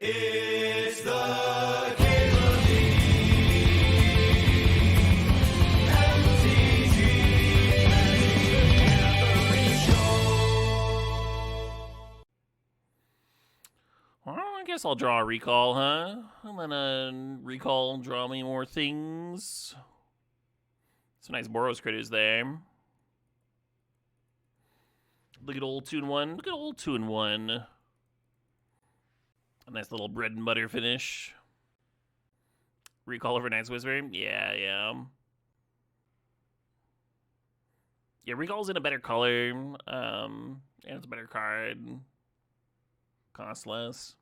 It's the Cable MTG Show. Well, I guess I'll draw a recall, huh? I'm gonna recall, draw me more things. Some nice Boros critters there. Look at old 2-in-1. Look at old 2-in-1. A nice little bread and butter finish. Recall over Night's Whisper. Yeah. Yeah, Recall's in a better color. And it's a better card. Cost less.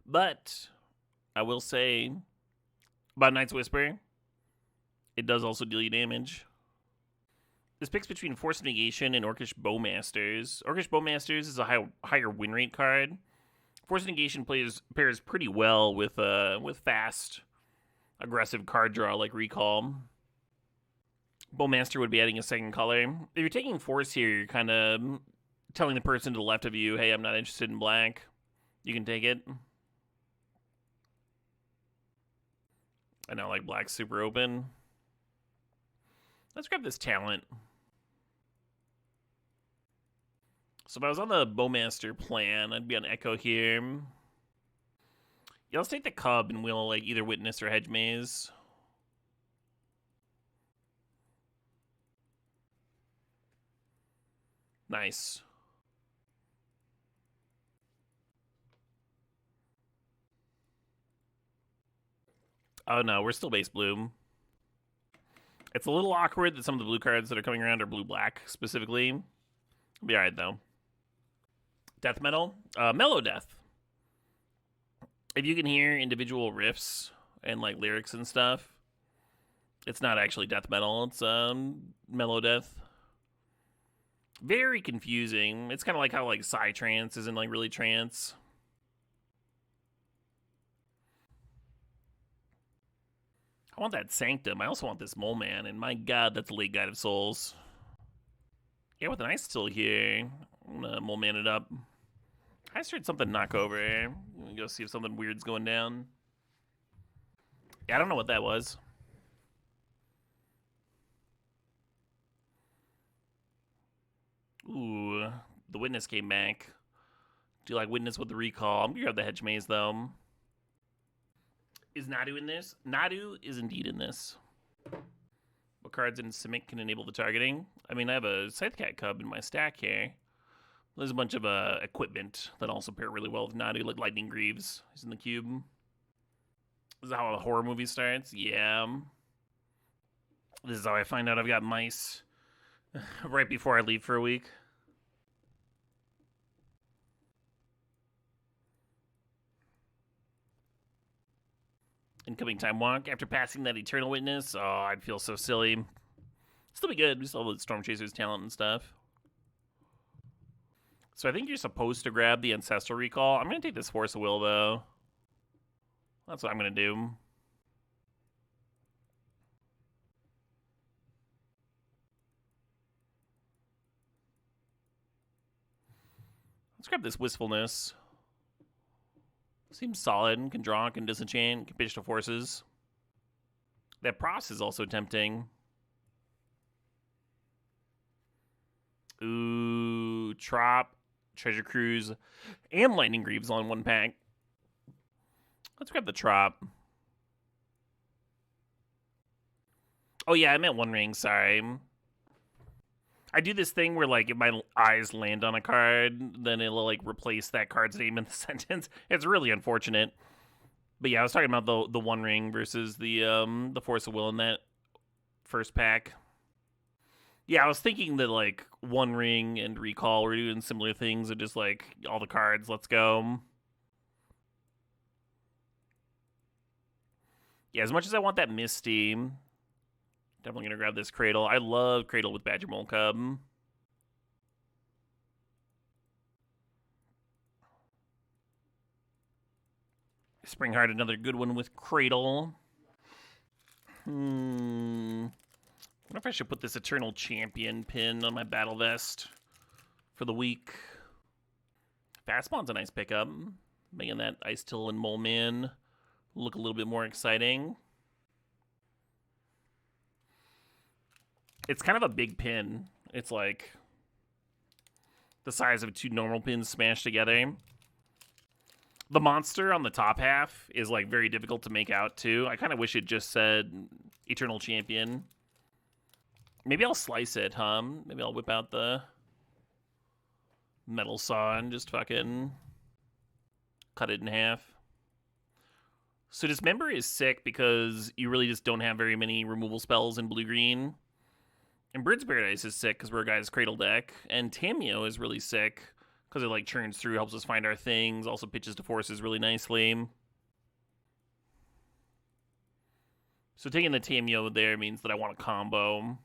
But I will say about Night's Whisper, it does also deal you damage. This picks between Force Negation and Orcish Bowmasters. Orcish Bowmasters is a higher win rate card. Force Negation pairs pretty well with fast, aggressive card draw like Recall. Bowmaster would be adding a second color. If you're taking Force here, you're kind of telling the person to the left of you, hey, I'm not interested in black. You can take it. I know, like, black's super open. Let's grab this talent. So if I was on the Bowmaster plan, I'd be on Echo here. Yeah, let's take the Cub and we'll like either Witness or Hedge Maze. Nice. Oh no, we're still base blue. It's a little awkward that some of the blue cards that are coming around are blue-black specifically. It'll be alright though. Death metal, mellow death. If you can hear individual riffs and like lyrics and stuff, it's not actually death metal. It's mellow death. Very confusing. It's kind of like how like psytrance isn't like really trance. I want that Sanctum. I also want this Mole Man, and my god, that's a late Guide of Souls. Yeah, with an Ice Still here, I'm gonna Mole Man it up. I just heard something knock over. I'm gonna go see if something weird's going down. Yeah, I don't know what that was. Ooh, the Witness came back. Do you like Witness with the recall? I'm gonna grab the Hedge Maze though. Is Nadu in this? Nadu is indeed in this. What cards in Simic can enable the targeting? I mean, I have a Scythecat Cub in my stack here. There's a bunch of equipment that also pair really well with Nadu, like Lightning Greaves. He's in the cube. This is how a horror movie starts? Yeah. This is how I find out I've got mice right before I leave for a week. Incoming Time Walk. After passing that Eternal Witness, oh, I'd feel so silly. Still be good. We still have the Storm Chaser's talent and stuff. So I think you're supposed to grab the Ancestral Recall. I'm going to take this Force of Will, though. That's what I'm going to do. Let's grab this Wistfulness. Seems solid. Can draw, can disenchant, can pitch to forces. That Pross is also tempting. Ooh, Trop, Treasure Cruise, and Lightning Greaves all in one pack. Let's grab the Trop. Oh yeah, I meant One Ring, sorry. I do this thing where, like, if my eyes land on a card, then it'll, like, replace that card's name in the sentence. It's really unfortunate. But yeah, I was talking about the One Ring versus the Force of Will in that first pack. Yeah, I was thinking that, like, One Ring and Recall were doing similar things, and just, like, all the cards, let's go. Yeah, as much as I want that Misty, definitely going to grab this Cradle. I love Cradle with Badger Mole Cub. Springheart, another good one with Cradle. I wonder if I should put this Eternal Champion pin on my Battle Vest for the week. Fastpawn's a nice pickup. making that Ice Till and Mole Man look a little bit more exciting. It's kind of a big pin. It's like the size of 2 normal pins smashed together. The monster on the top half is like very difficult to make out too. I kind of wish it just said Eternal Champion. Maybe I'll slice it, huh? Maybe I'll whip out the metal saw and just fucking cut it in half. So Dismember is sick because you really just don't have very many removal spells in blue-green. And Bird's Paradise is sick because we're a guy's Cradle deck. And Tameo is really sick because it like churns through, helps us find our things, also pitches to forces really nicely. So taking the Tameo there means that I want a combo.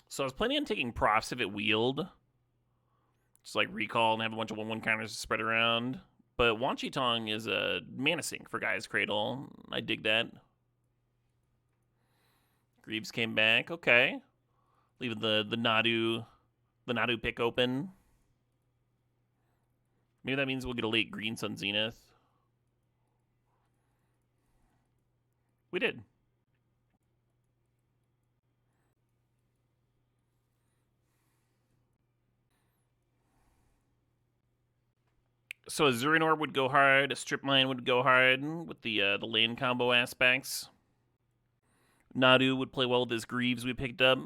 So I was planning on taking Profs if it wheeled. Just like recall and have a bunch of 1/1 counters to spread around. But Wan Chi Tong is a mana sink for Guy's Cradle. I dig that. Greaves came back. Okay. Leaving the Nadu pick open. Maybe that means we'll get a late Green Sun Zenith. We did. So a Zurin Orb would go hard, a Strip Mine would go hard with the lane combo aspects. Nadu would play well with his Greaves we picked up.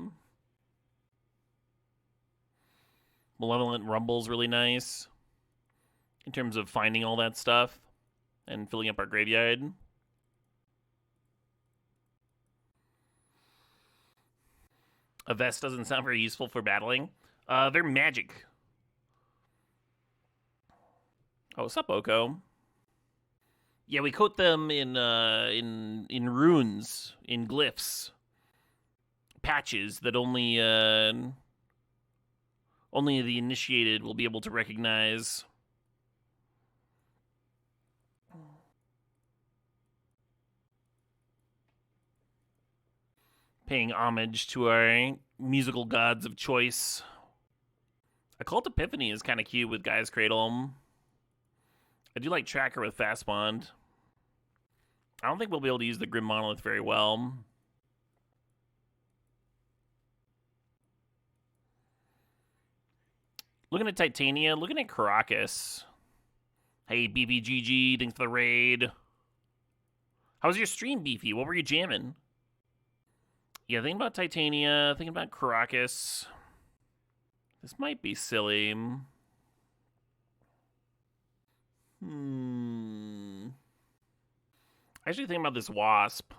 Malevolent Rumble's really nice in terms of finding all that stuff and filling up our graveyard. A Vest doesn't sound very useful for battling. They're magic. Oh, what's up, Oko? Yeah, we coat them in runes, in glyphs, patches that only the initiated will be able to recognize. Paying homage to our musical gods of choice. Occult Epiphany is kind of cute with Guy's Cradle. I do like Tracker with Fast Bond. I don't think we'll be able to use the Grim Monolith very well. Looking at Titania, looking at Caracas. Hey, BBGG, thanks for the raid. How was your stream, Beefy? What were you jamming? Yeah, thinking about Titania, thinking about Caracas. This might be silly. Actually thinking about this Wasp.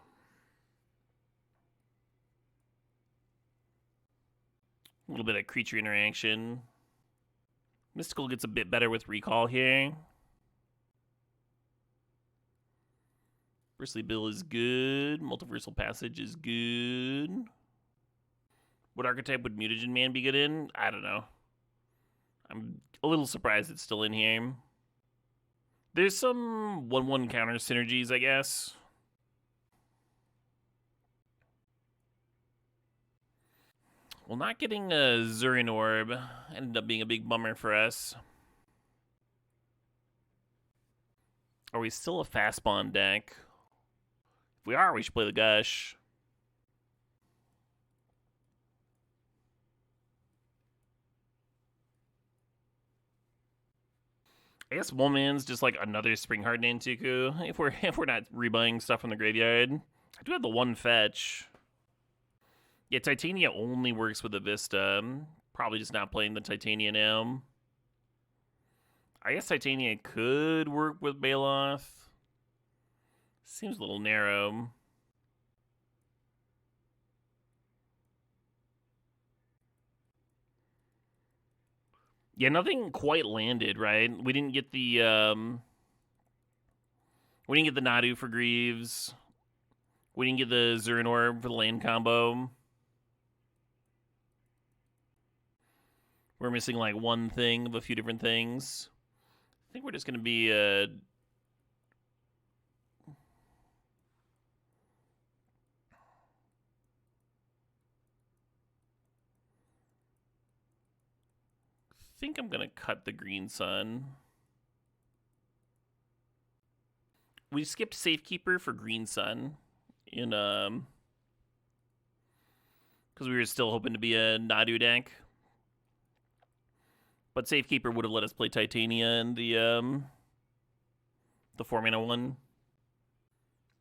A little bit of creature interaction. Mystical gets a bit better with recall here. Bristly Bill is good. Multiversal Passage is good. What archetype would Mutagen Man be good in? I don't know. I'm a little surprised it's still in here. There's some 1/1 counter synergies, I guess. Well, not getting a Zurin Orb ended up being a big bummer for us. Are we still a Fast Bond deck? If we are, we should play the Gush. I guess Woman's just like another Springheart Nantuku if we're not rebuying stuff from the graveyard. I do have the 1 fetch. Yeah, Titania only works with the Vista. Probably just not playing the Titania now. I guess Titania could work with Baloth. Seems a little narrow. Yeah, nothing quite landed, right? We didn't get the Nadu for Greaves. We didn't get the Zurin Orb for the lane combo. We're missing like one thing of a few different things. I think we're just going to be think I'm going to cut the green sun. We skipped Safekeeper for green sun in because we were still hoping to be a Nadu deck. But Safekeeper would have let us play Titania in the 4-mana one.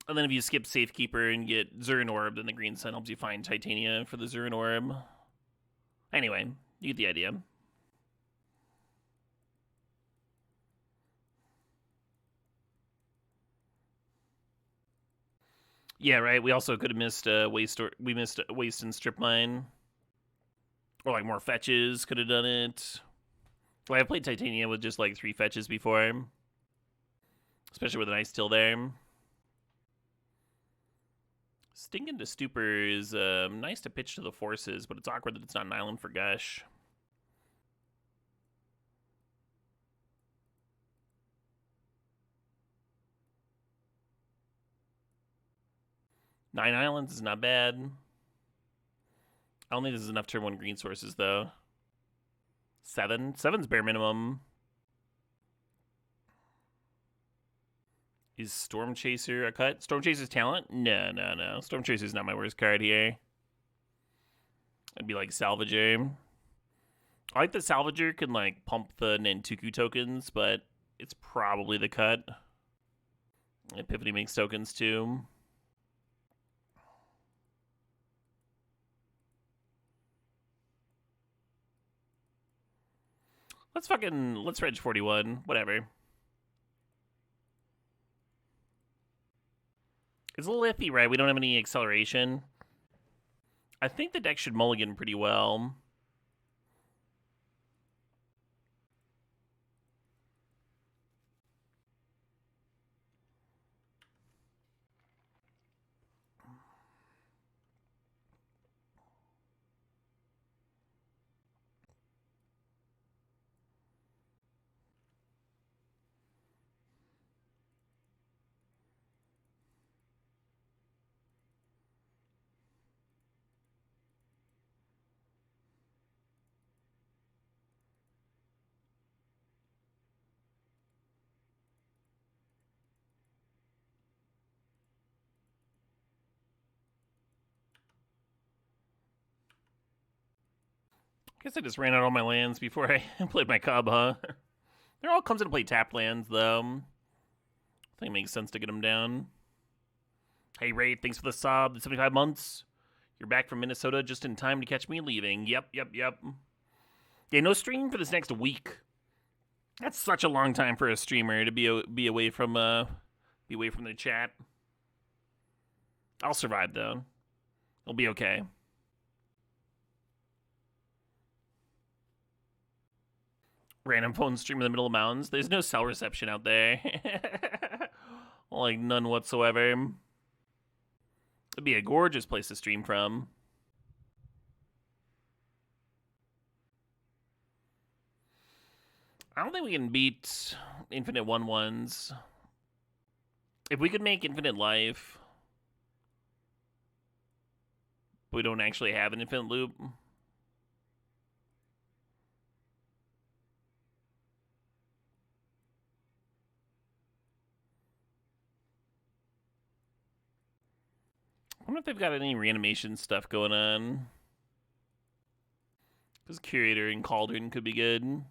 And then if you skip Safekeeper and get Zurin Orb, then the green sun helps you find Titania for the Zurin Orb. Anyway, you get the idea. Yeah, right. We also could have missed we missed Waste and Strip Mine. Or like more fetches could have done it. Well, I played Titania with just like 3 fetches before. Especially with an Ice Till there. Sting into Stupor is nice to pitch to the forces, but it's awkward that it's not an island for Gush. Nine islands is not bad. I don't think this is enough turn 1 green sources, though. 7? 7's bare minimum. Is Storm Chaser a cut? Storm Chaser's talent? No. Storm Chaser's not my worst card here. I'd be like Salvager. I like that Salvager can like pump the Nantuku tokens, but it's probably the cut. Epiphany makes tokens too. Let's Reg 41. Whatever. It's a little iffy, right? We don't have any acceleration. I think the deck should mulligan pretty well. Guess I just ran out all my lands before I played my Cub, huh? They're all comes into play tapped lands, though. I think it makes sense to get them down. Hey, Ray, thanks for the sub. The 75 months. You're back from Minnesota just in time to catch me leaving. Yep. Yeah, no stream for this next week. That's such a long time for a streamer to be away from the chat. I'll survive, though. It'll be okay. Random phone stream in the middle of mountains. There's no cell reception out there. Like, none whatsoever. It'd be a gorgeous place to stream from. I don't think we can beat infinite 1/1s. If we could make infinite life, but we don't actually have an infinite loop. I wonder if they've got any reanimation stuff going on. Because Curator and Cauldron could be good.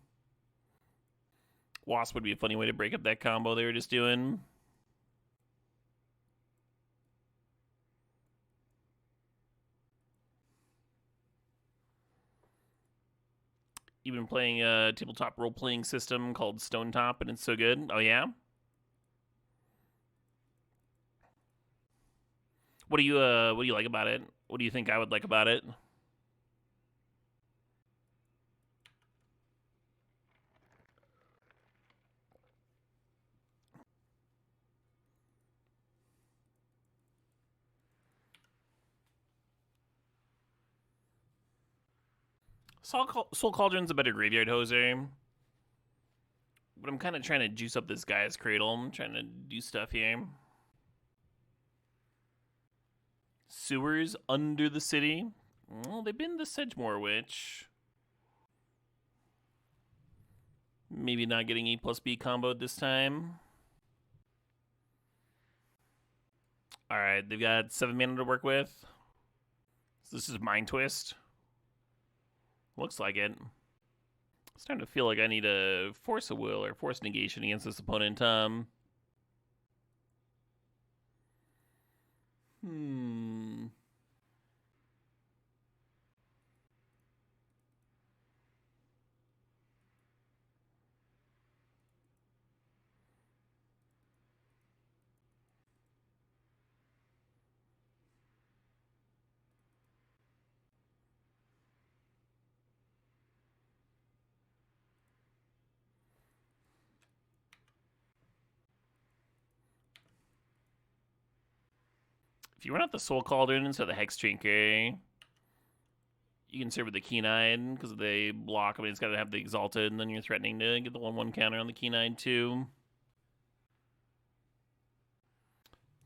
Wasp would be a funny way to break up that combo they were just doing. You've been playing a tabletop role-playing system called Stone Top, and it's so good. Oh, yeah? What do you like about it? What do you think I would like about it? Soul Cauldron's a better graveyard hoser. But I'm kind of trying to juice up this guy's Cradle. I'm trying to do stuff here. Sewers under the city. Well, they've been the Sedgemoor Witch. Maybe not getting A plus B comboed this time. Alright, they've got 7 mana to work with. So this is Mind Twist. Looks like it. It's starting to feel like I need to force a will or force negation against this opponent. If you run out the Soul Cauldron instead of the Hex Drinker, you can serve with the Keen-Eyed because they block. I mean, it's got to have the Exalted, and then you're threatening to get the 1/1 counter on the Keen-Eyed too.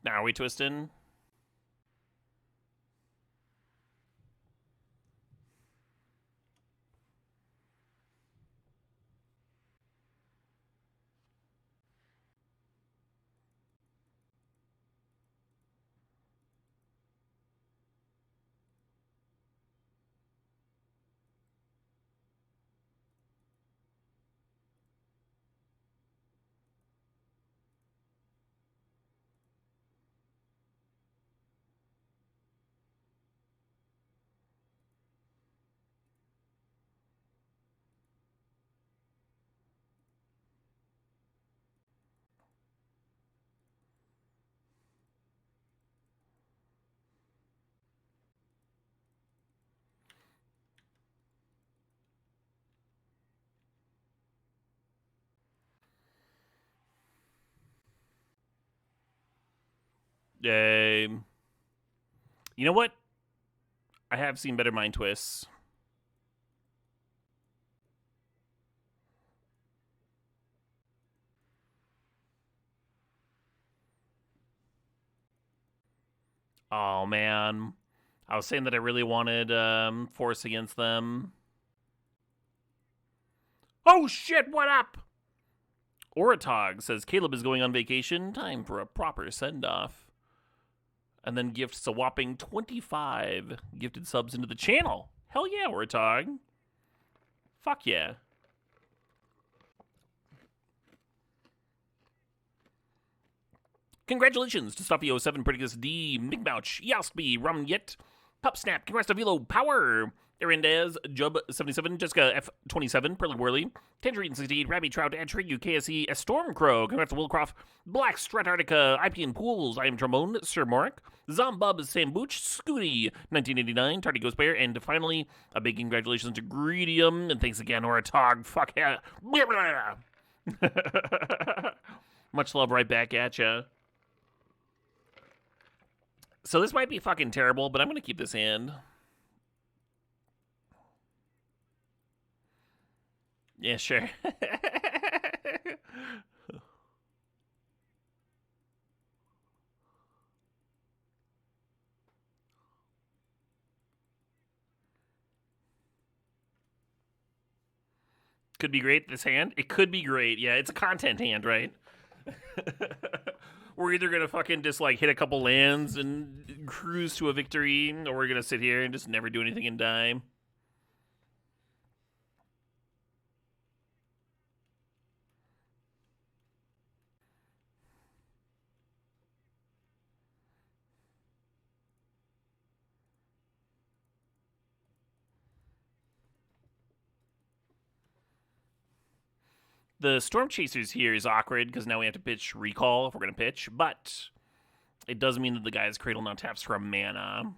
Now are we twisting? You know what? I have seen better Mind Twists. Oh, man. I was saying that I really wanted Force against them. Oh, shit, what up? Oratog says, Caleb is going on vacation. Time for a proper send-off. And then gifts a whopping 25 gifted subs into the channel. Hell yeah, Oratog. Fuck yeah. Congratulations to Stuffy07, Predicus D, Migmouch, Yasby, Rumyet, Pupsnap, congrats to Velo Power, Erendez, Jub77, Jessica F27, Pearly Whirly, Tangerine68, Rabby Trout, Adtrigu, KSE, Stormcrow, congrats to Willcroft, Black Stratarctica, IPN Pools, I am Trombone, Sir Mark, Zombub, Sambooch, Scooty, 1989, Tardy Ghost Bear, and finally, a big congratulations to Greedium, and thanks again, Oratog, fuck yeah. Much love right back at ya. So this might be fucking terrible, but I'm going to keep this hand. Yeah, sure. Could be great, this hand. It could be great. Yeah, it's a content hand, right? We're either gonna fucking just like hit a couple lands and cruise to a victory, or we're gonna sit here and just never do anything and die. The Storm Chasers here is awkward because now we have to pitch Recall if we're gonna pitch, but it does mean that the guy's Cradle now taps for a mana.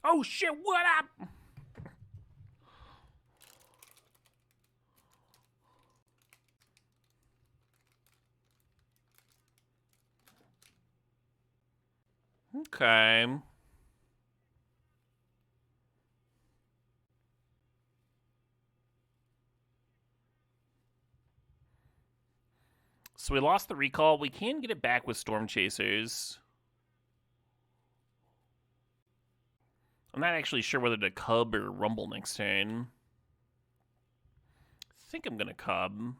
Oh shit, what up? Okay. So we lost the recall. We can get it back with Storm Chasers. I'm not actually sure whether to cub or rumble next turn. I think I'm going to cub.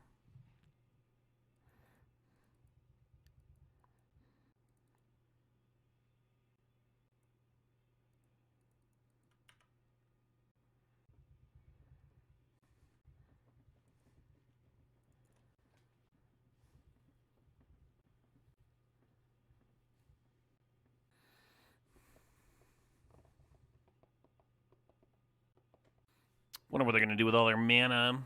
Wonder what they're going to do with all their mana.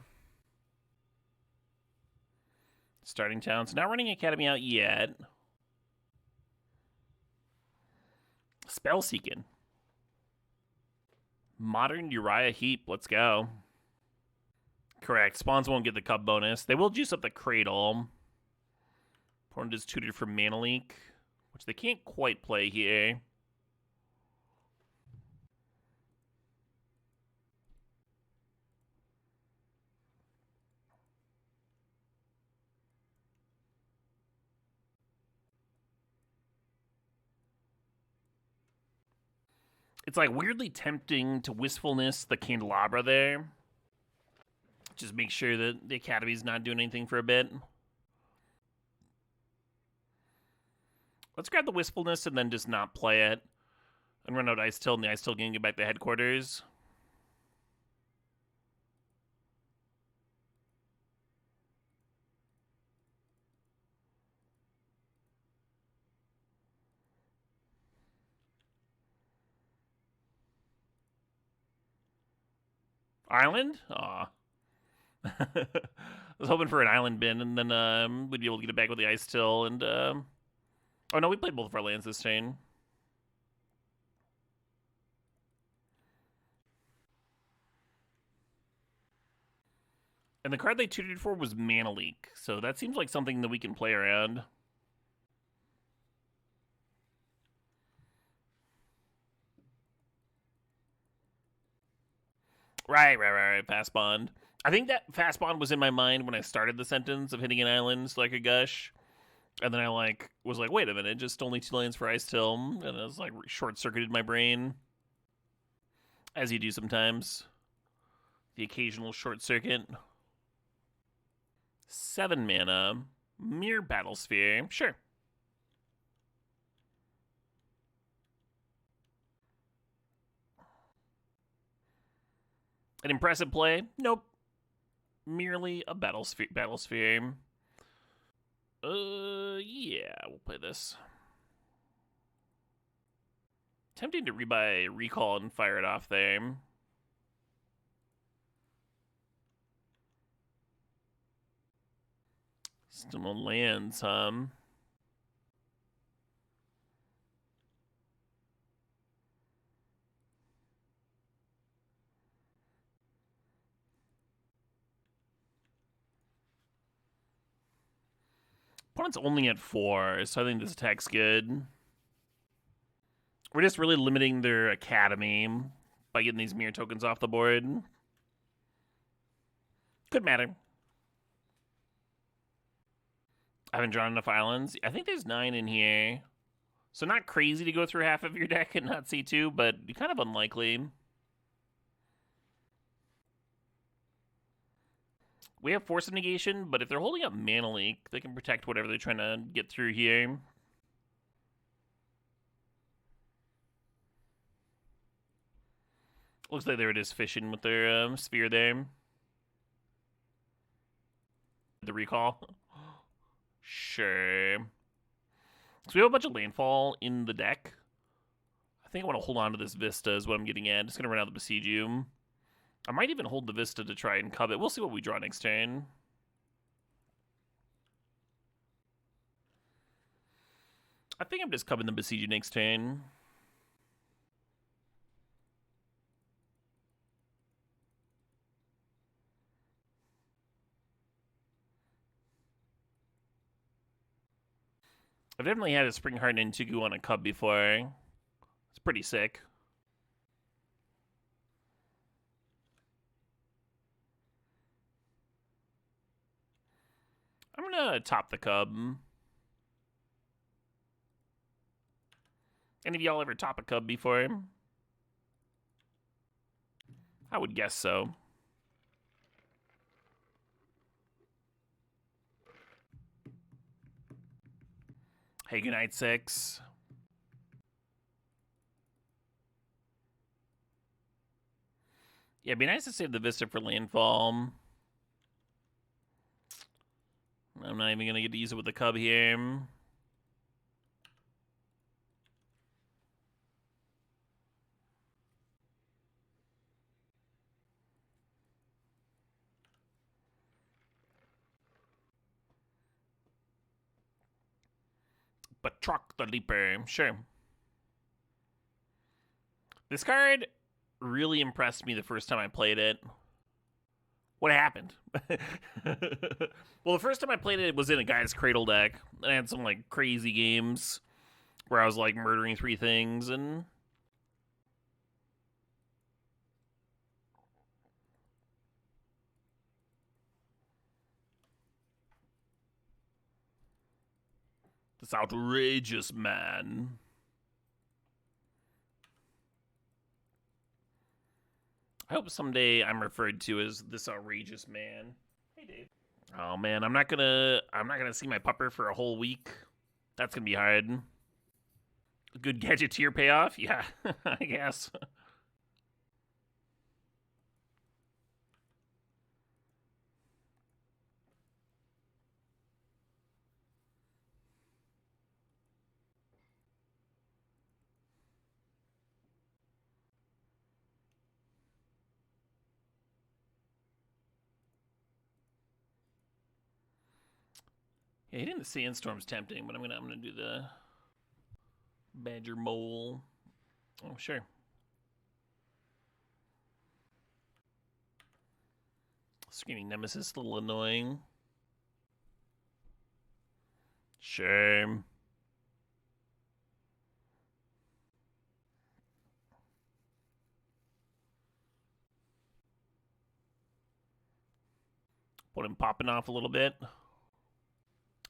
Starting towns. Not running Academy out yet. Spell Seeking. Modern Uriah Heap. Let's go. Correct. Spawns won't get the Cub bonus. They will juice up the Cradle. Opponent is tutored for Mana Leak, which they can't quite play here. It's like weirdly tempting to Wistfulness the Candelabra there. Just make sure that the Academy's not doing anything for a bit. Let's grab the Wistfulness and then just not play it. And run out Ice Till, and the Ice Till can get back to headquarters. Island? Aw. I was hoping for an island bin, and then we'd be able to get it back with the Ice Till, and oh no, we played both of our lands this turn. And the card they tutored for was Mana Leak, so that seems like something that we can play around. Right. Fast Bond. I think that Fast Bond was in my mind when I started the sentence of hitting an island so I could gush. And then I was like, wait a minute, just only 2 lands for Ice Till. And I was like, short-circuited my brain. As you do sometimes. The occasional short circuit. 7 mana. Mere Battlesphere. Sure. An impressive play? Nope. Merely a Battlesphere. Yeah, we'll play this. Tempting to rebuy Recall and fire it off there. Still no lands, huh? Opponent's only at 4, so I think this attack's good. We're just really limiting their Academy by getting these mirror tokens off the board. Could matter. I haven't drawn enough islands. I think there's 9 in here. So not crazy to go through half of your deck and not see 2, but kind of unlikely. We have Force of Negation, but if they're holding up Mana Leak, they can protect whatever they're trying to get through here. Looks like they're just fishing with their sphere there. The Recall. Sure. So we have a bunch of landfall in the deck. I think I want to hold on to this Vista is what I'm getting at. Just going to run out the Besiege You. I might even hold the Vista to try and cub it. We'll see what we draw next turn. I think I'm just cubbing the Besiege You next turn. I've definitely had a Spring Heart and Intugu on a cub before. It's pretty sick. I'm gonna top the cub. Any of y'all ever top a cub before? I would guess so. Hey, good night, 6. Yeah, it'd be nice to save the Vista for landfall. I'm not even going to get to use it with the Cub here. But Truck the Leaper, sure. This card really impressed me the first time I played it. What happened? Well, the first time I played it was in a guy's Cradle deck. I had some like crazy games where I was like murdering 3 things and this outrageous man. I hope someday I'm referred to as this outrageous man. Hey, Dave. Oh man, I'm not gonna see my pupper for a whole week. That's gonna be hard. Good gadgeteer payoff? Yeah, I guess. Yeah, hitting the sandstorm's tempting, but I'm gonna do the badger mole. Oh sure. Screaming nemesis, a little annoying. Sure. Put him popping off a little bit.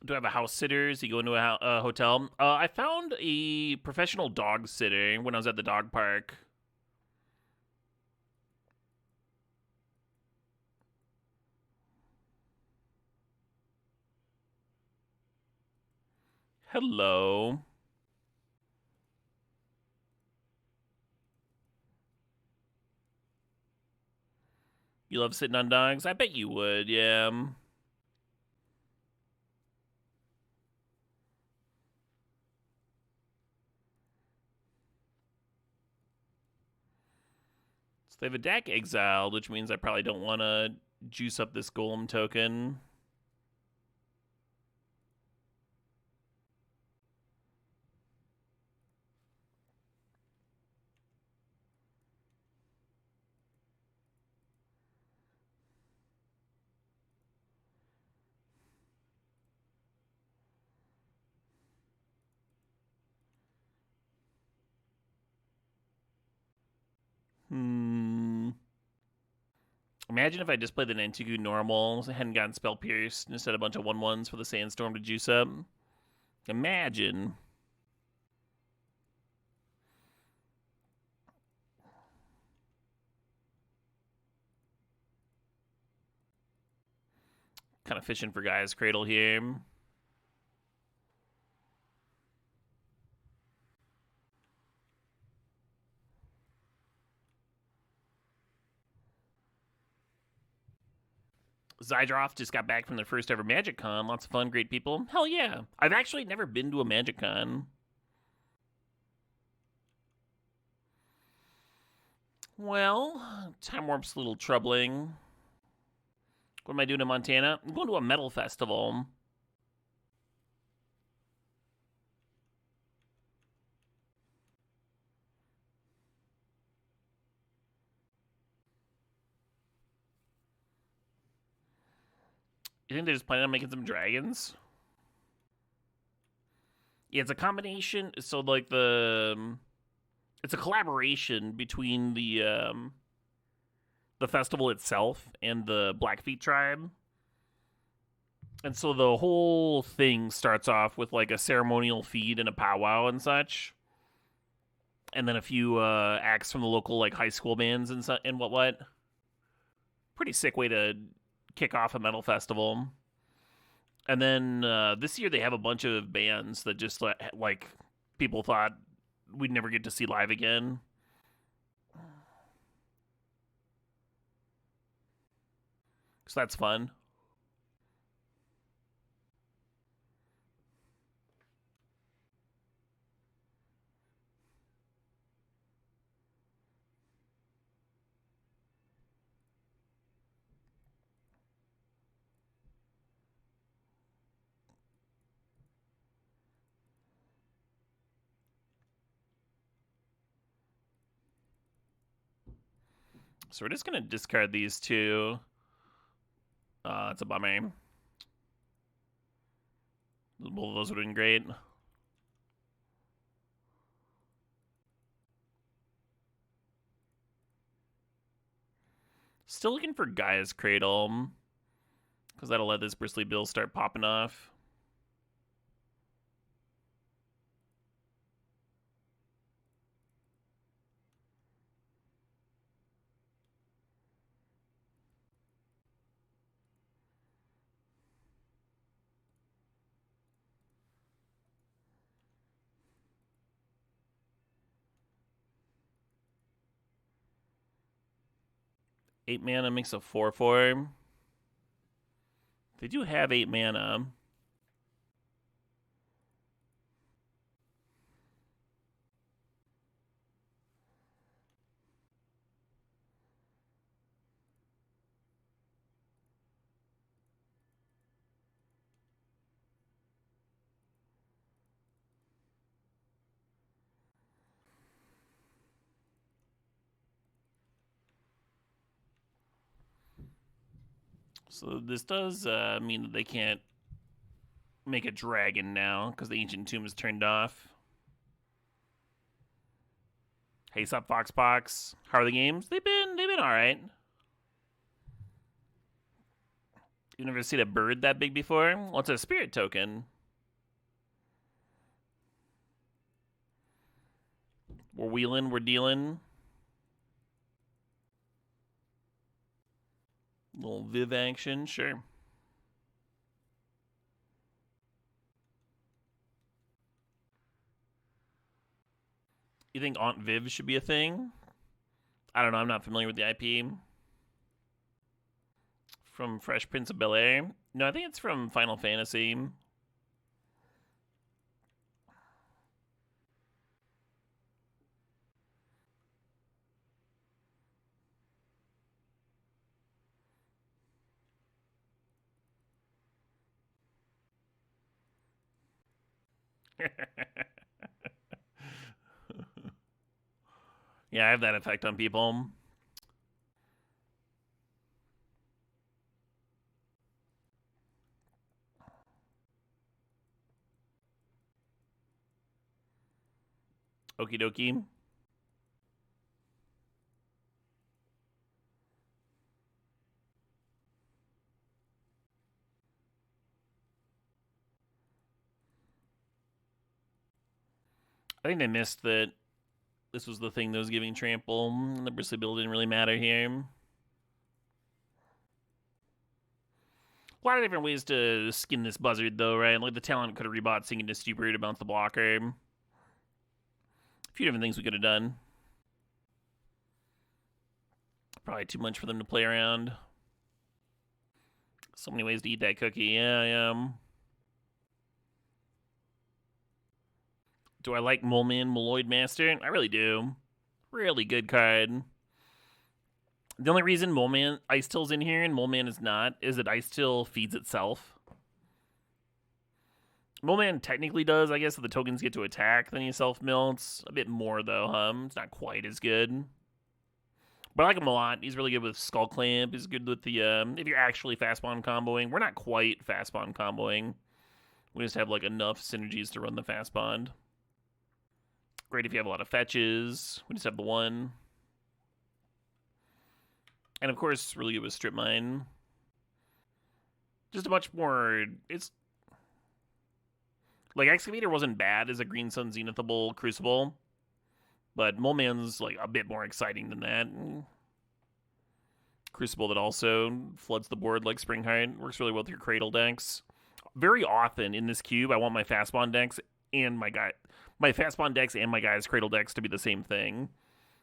Do I have a house sitter? Is he going to a hotel? I found a professional dog sitter when I was at the dog park. Hello. You love sitting on dogs? I bet you would, yeah. So they have a deck exiled, which means I probably don't want to juice up this golem token. Imagine if I just played the Nantugu normal, hadn't gotten Spell Pierced, and instead a bunch of 1/1s for the Sandstorm to juice up. Imagine. Kind of fishing for Guy's Cradle here. Zydroff just got back from their first ever Magic Con. Lots of fun, great people. Hell yeah. I've actually never been to a Magic Con. Well, Time Warp's a little troubling. What am I doing in Montana? I'm going to a metal festival. You think they're just planning on making some dragons? Yeah, it's a combination. So, like, it's a collaboration between the festival itself and the Blackfeet tribe. And so the whole thing starts off with like a ceremonial feed and a powwow and such. And then a few acts from the local like high school bands and what. Pretty sick way to kick off a metal festival. And then this year they have a bunch of bands that just like people thought we'd never get to see live again. So that's fun. So we're just going to discard these two. It's a bummer. Both of those would have been great. Still looking for Gaia's Cradle, because that'll let this Bristly Bill start popping off. Eight mana makes a 4/4. They do have 8 mana. So this does mean that they can't make a dragon now because the Ancient Tomb is turned off. Hey, sup, Foxpox? How are the games? They've been all right. You've never seen a bird that big before? Well, it's a spirit token. We're wheeling, we're dealing. Little Viv action, sure. You think Aunt Viv should be a thing? I don't know, I'm not familiar with the IP. From Fresh Prince of Bel-Air? No, I think it's from Final Fantasy. Yeah, I have that effect on people. Okie dokie. I think they missed that this was the thing that was giving trample, and the Bristly Bill didn't really matter here. A lot of different ways to skin this buzzard, though, right? Like the talent could have rebought Singing to Stupor to bounce the blocker. A few different things we could have done. Probably too much for them to play around. So many ways to eat that cookie. Yeah. Do I like Moleman Molloyd Master? I really do. Really good card. The only reason Moleman Ice Till's in here and Moleman is not is that Ice Till feeds itself. Moleman technically does, I guess, if the tokens get to attack, then he self-melts. A bit more, though, It's not quite as good. But I like him a lot. He's really good with Skull Clamp. He's good with the, if you're actually fast spawn comboing. We're not quite fast spawn comboing. We just have, like, enough synergies to run the fast bond. Great if you have a lot of fetches. We just have the one. And of course, really good with Strip Mine. Just a much more... It's... Like, Excavator wasn't bad as a Green Sun Zenithable Crucible. But Moleman's, like, a bit more exciting than that. Crucible that also floods the board like Springheart. Works really well with your Cradle decks. Very often in this cube, I want my fast spawn decks and my fast spawn decks and my guy's Cradle decks to be the same thing.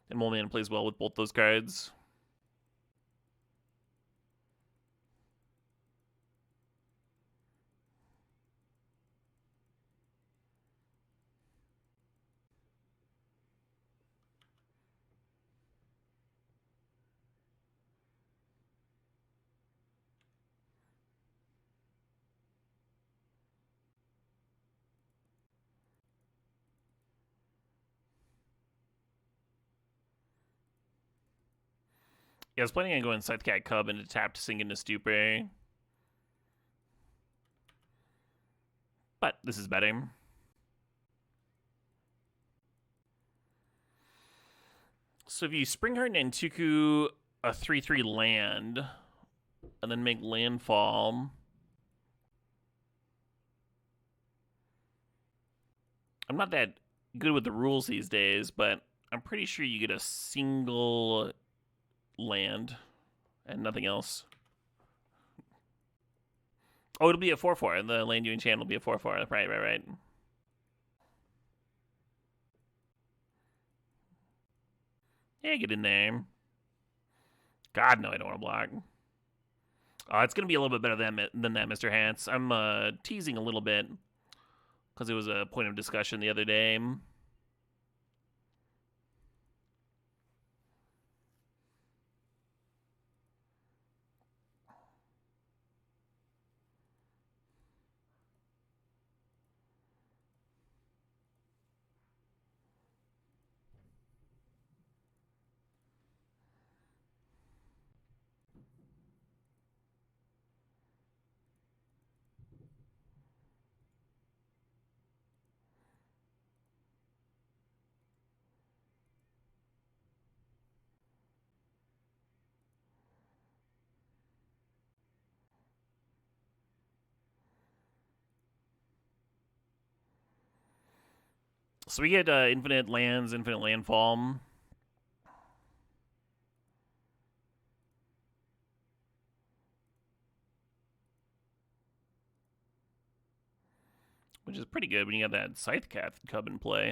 And Mole Man plays well with both those cards. Yeah, I was planning on going Scythecat Cub into tap to sink into Stupor. But this is betting. So if you Springheart and Antuku a 3/3 land, and then make landfall, I'm not that good with the rules these days, but I'm pretty sure you get a single land and nothing else. Oh, it'll be a 4/4. The land you enchant will be a 4/4. Right. Yeah, get in there. God, no, I don't want to block. It's going to be a little bit better than that, Mr. Hats. I'm teasing a little bit because it was a point of discussion the other day. So we get infinite lands, infinite landfall. Which is pretty good when you have that Scythecat Cub in play,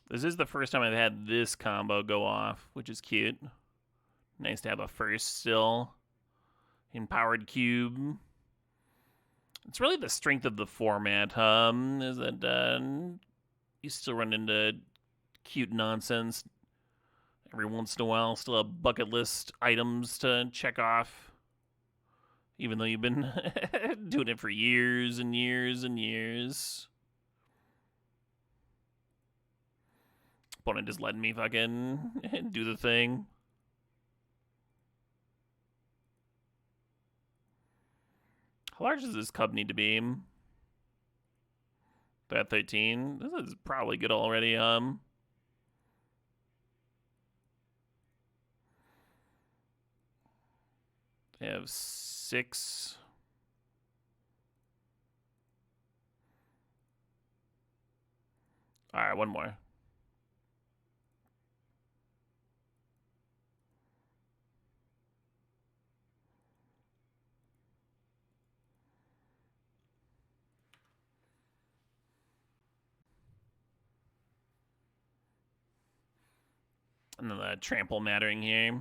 This is the first time I've had this combo go off, which is cute. Nice to have a first still. Empowered Cube. It's really the strength of the format, is that you still run into cute nonsense every once in a while. Still have bucket list items to check off, even though you've been doing it for years and years and years. Opponent just letting me fucking do the thing. How large does this cub need to be? They're at 13. This is probably good already. They have 6. All right, one more. And then the trample mattering here.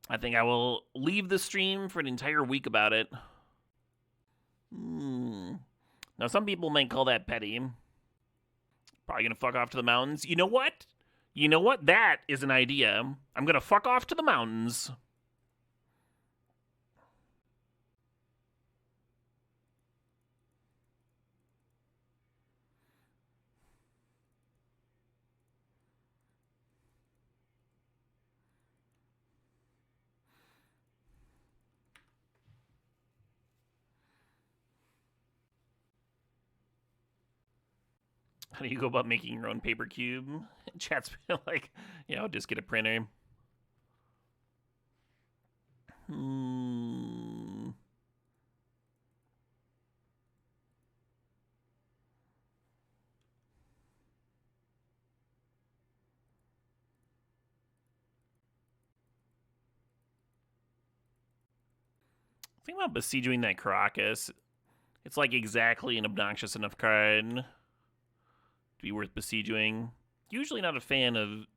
I think I will leave the stream for an entire week about it. Now, some people might call that petty. Probably gonna fuck off to the mountains. You know what? That is an idea. I'm gonna fuck off to the mountains. How do you go about making your own paper cube? Chat's like, just get a printer. Think about besieging that Caracas. It's like exactly an obnoxious enough card to be worth besieging. Usually not a fan of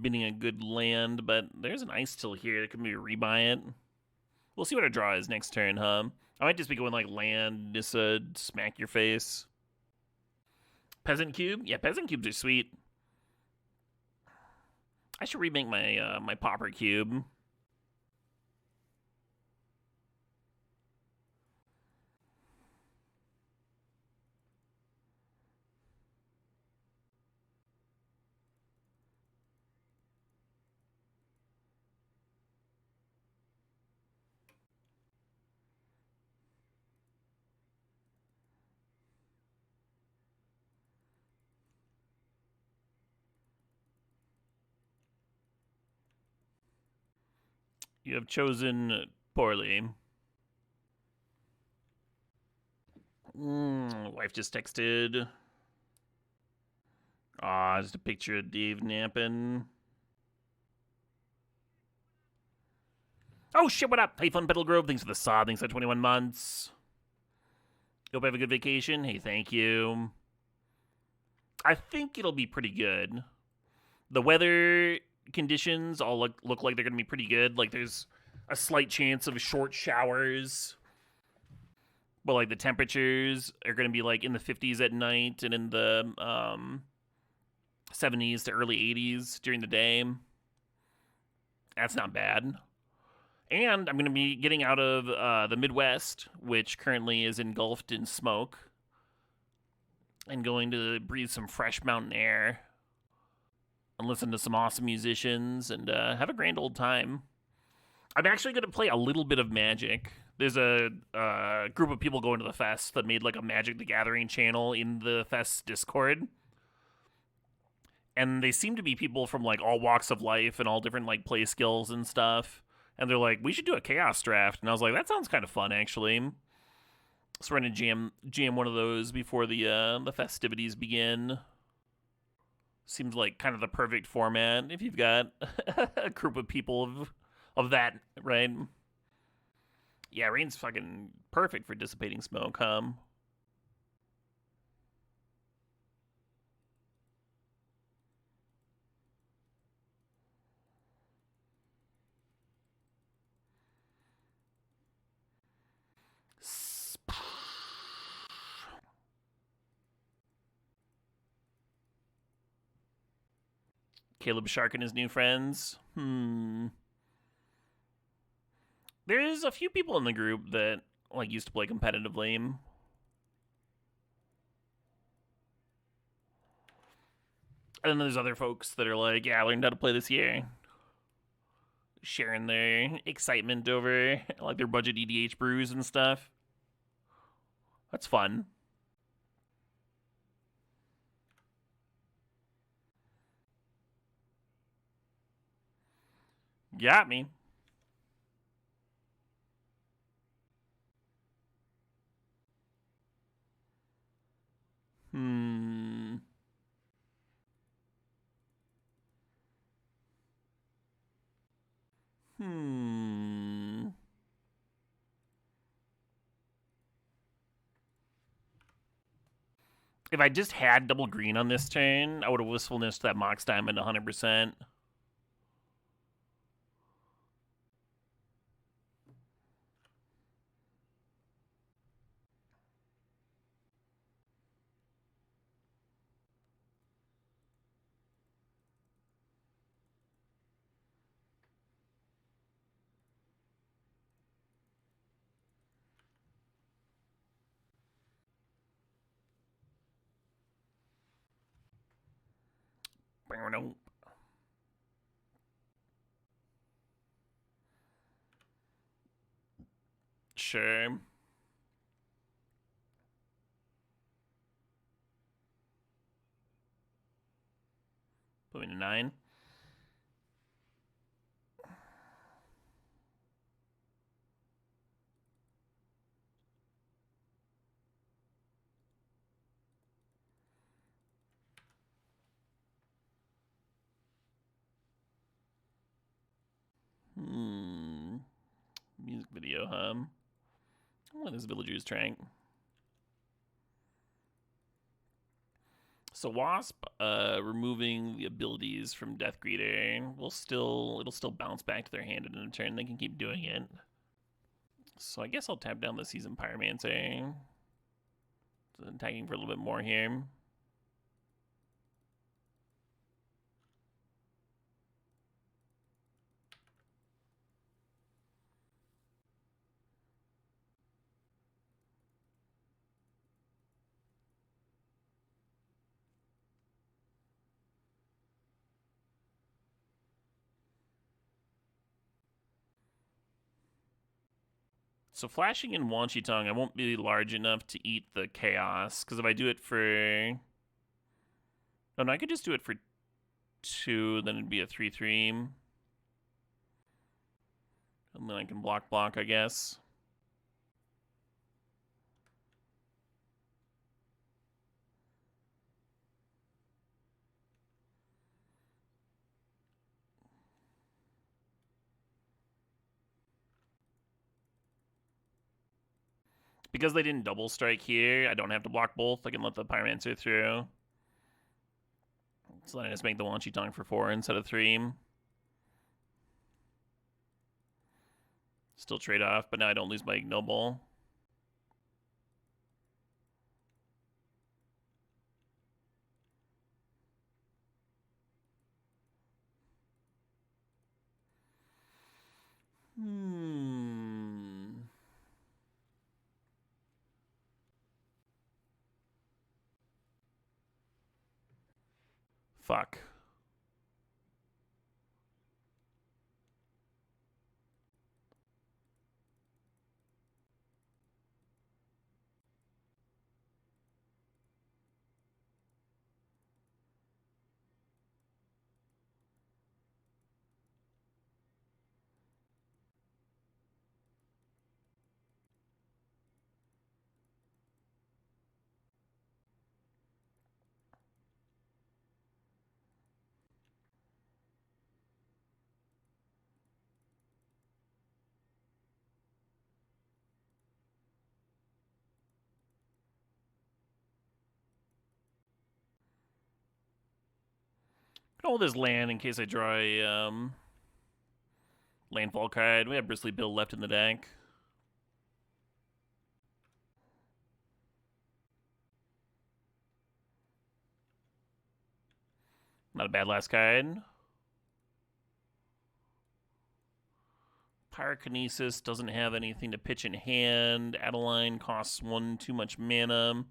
bidding a good land, but there's an ice till here that could maybe rebuy it. We'll see what our draw is next turn, huh? I might just be going like land, Nissa, smack your face. Peasant Cube? Yeah, Peasant Cubes are sweet. I should remake my my Pauper Cube. You have chosen poorly. Wife just texted. Aw, just a picture of Dave napping. Oh shit, what up? Hey, Fun Petal Grove, thanks for the sod, thanks for 21 months. Hope you have a good vacation. Hey, thank you. I think it'll be pretty good. The weather conditions all look like they're going to be pretty good. Like, there's a slight chance of short showers. But, like, the temperatures are going to be, like, in the 50s at night and in the 70s to early 80s during the day. That's not bad. And I'm going to be getting out of the Midwest, which currently is engulfed in smoke, and going to breathe some fresh mountain air and listen to some awesome musicians and have a grand old time. I'm actually going to play a little bit of Magic. There's a group of people going to the fest that made like a Magic the Gathering channel in the fest Discord. And they seem to be people from like all walks of life and all different like play skills and stuff. And they're like, we should do a chaos draft. And I was like, that sounds kind of fun, actually. So we're gonna jam one of those before the festivities begin. Seems like kind of the perfect format if you've got a group of people of that, right? Yeah, rain's fucking perfect for dissipating smoke, huh? Caleb Shark and his new friends. There's a few people in the group that like used to play competitively. And then there's other folks that are like, yeah, I learned how to play this year. Sharing their excitement over like their budget EDH brews and stuff. That's fun. Got me. Hmm. Hmm. If I just had double green on this turn, I would have wistfulness that Mox Diamond 100%. Sure. Put me to 9. Music video. though, huh? What is Villager's Trank? So Wasp, removing the abilities from Death Greeter it'll still bounce back to their hand in a turn. They can keep doing it. So I guess I'll tap down the Seasoned Pyromancer. So attacking for a little bit more here. So flashing in Wan Shi Tong, I won't be large enough to eat the chaos, because if I do it for... Oh, no, I could just do it for 2, then it'd be a 3/3. And then I can block, I guess. Because they didn't double strike here, I don't have to block both. I can let the Pyromancer through. So then I just make the Wan Shi Tong for 4 instead of 3. Still trade off, but now I don't lose my Ignoble. Fuck. Hold this land in case I draw a landfall card. We have Bristly Bill left in the deck. Not a bad last card. Pyrokinesis doesn't have anything to pitch in hand. Adeline costs 1 too much mana.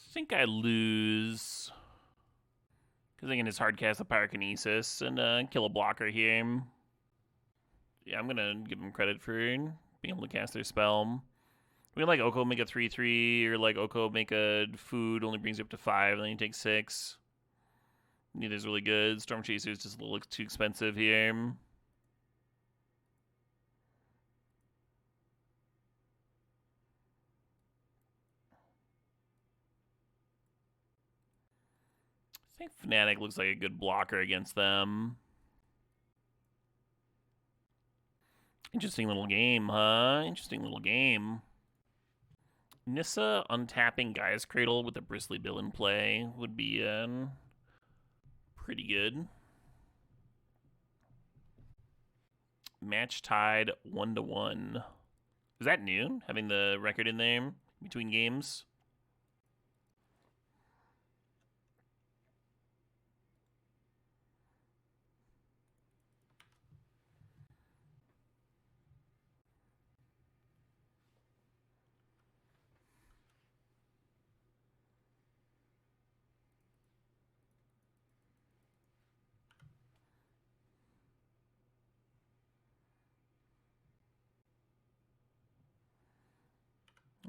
I think I lose. Because I can just hardcast the Pyrokinesis and kill a blocker here. Yeah, I'm going to give them credit for being able to cast their spell. We can like Oko make a 3/3, or like Oko make a food, only brings you up to 5, and then you take 6. Neither's really good. Storm Chaser is just a little too expensive here. I think Fnatic looks like a good blocker against them. Interesting little game, huh? Interesting little game. Nissa untapping Gaia's Cradle with a Bristly Bill in play would be pretty good. Match tied 1-1. Is that new? Having the record in there between games?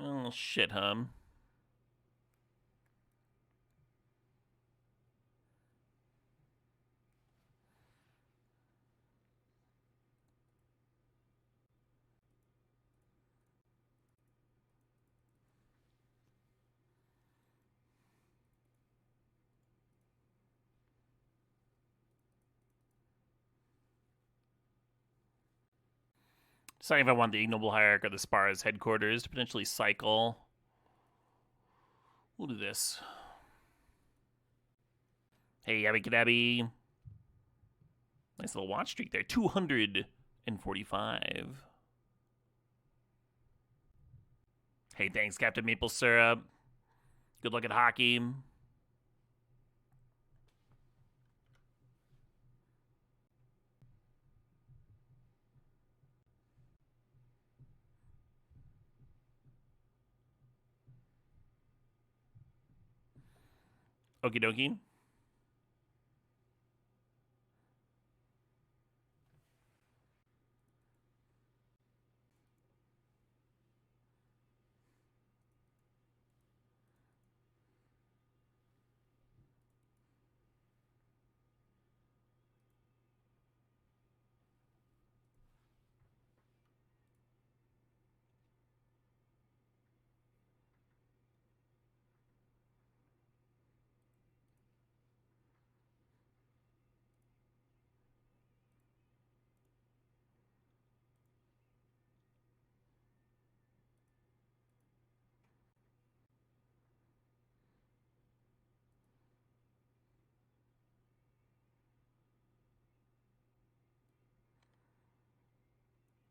Oh, shit, huh? Deciding if I want the Ignoble Hierarch or the Spar as headquarters to potentially cycle. We'll do this. Hey, Yabby Kadabby. Nice little watch streak there. 245. Hey, thanks, Captain Maple Syrup. Good luck at hockey. Okie dokie.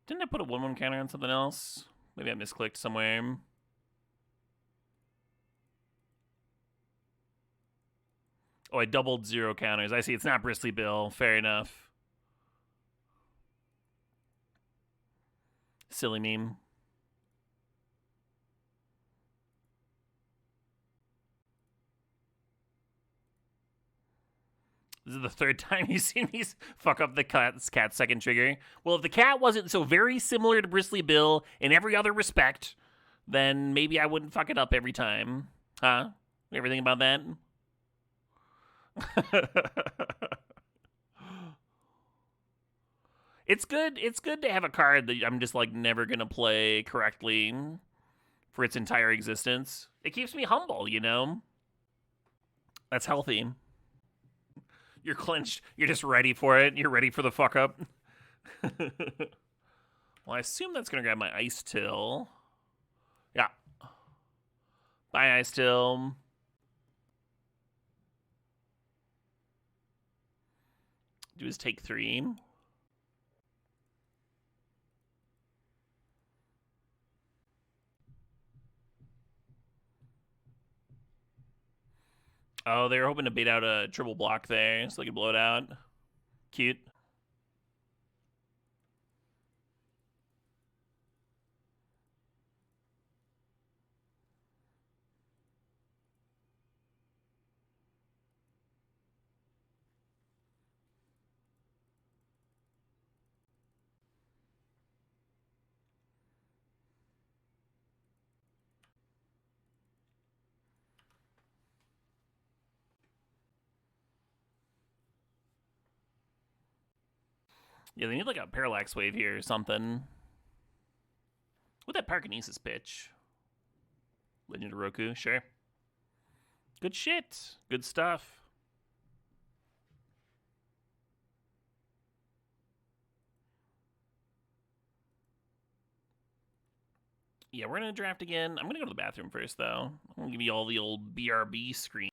Didn't I put a 1/1 counter on something else? Maybe I misclicked somewhere. Oh, I doubled 0 counters. I see. It's not Bristly Bill. Fair enough. Silly meme. This is the third time you've seen me fuck up the cat's second trigger. Well, if the cat wasn't so very similar to Bristly Bill in every other respect, then maybe I wouldn't fuck it up every time. Huh? Everything about that? It's good to have a card that I'm just like never gonna play correctly for its entire existence. It keeps me humble, you know? That's healthy. You're clenched. You're just ready for it. You're ready for the fuck up. Well, I assume that's going to grab my Ice Till. Yeah. Bye, Ice Till. Do his take 3. Oh, they were hoping to bait out a triple block there so they could blow it out. Cute. Yeah, they need like a Parallax Wave here or something. With that Pyrokinesis pitch. Legend of Roku, sure. Good shit. Good stuff. Yeah, we're going to draft again. I'm going to go to the bathroom first, though. I'm going to give you all the old BRB screen.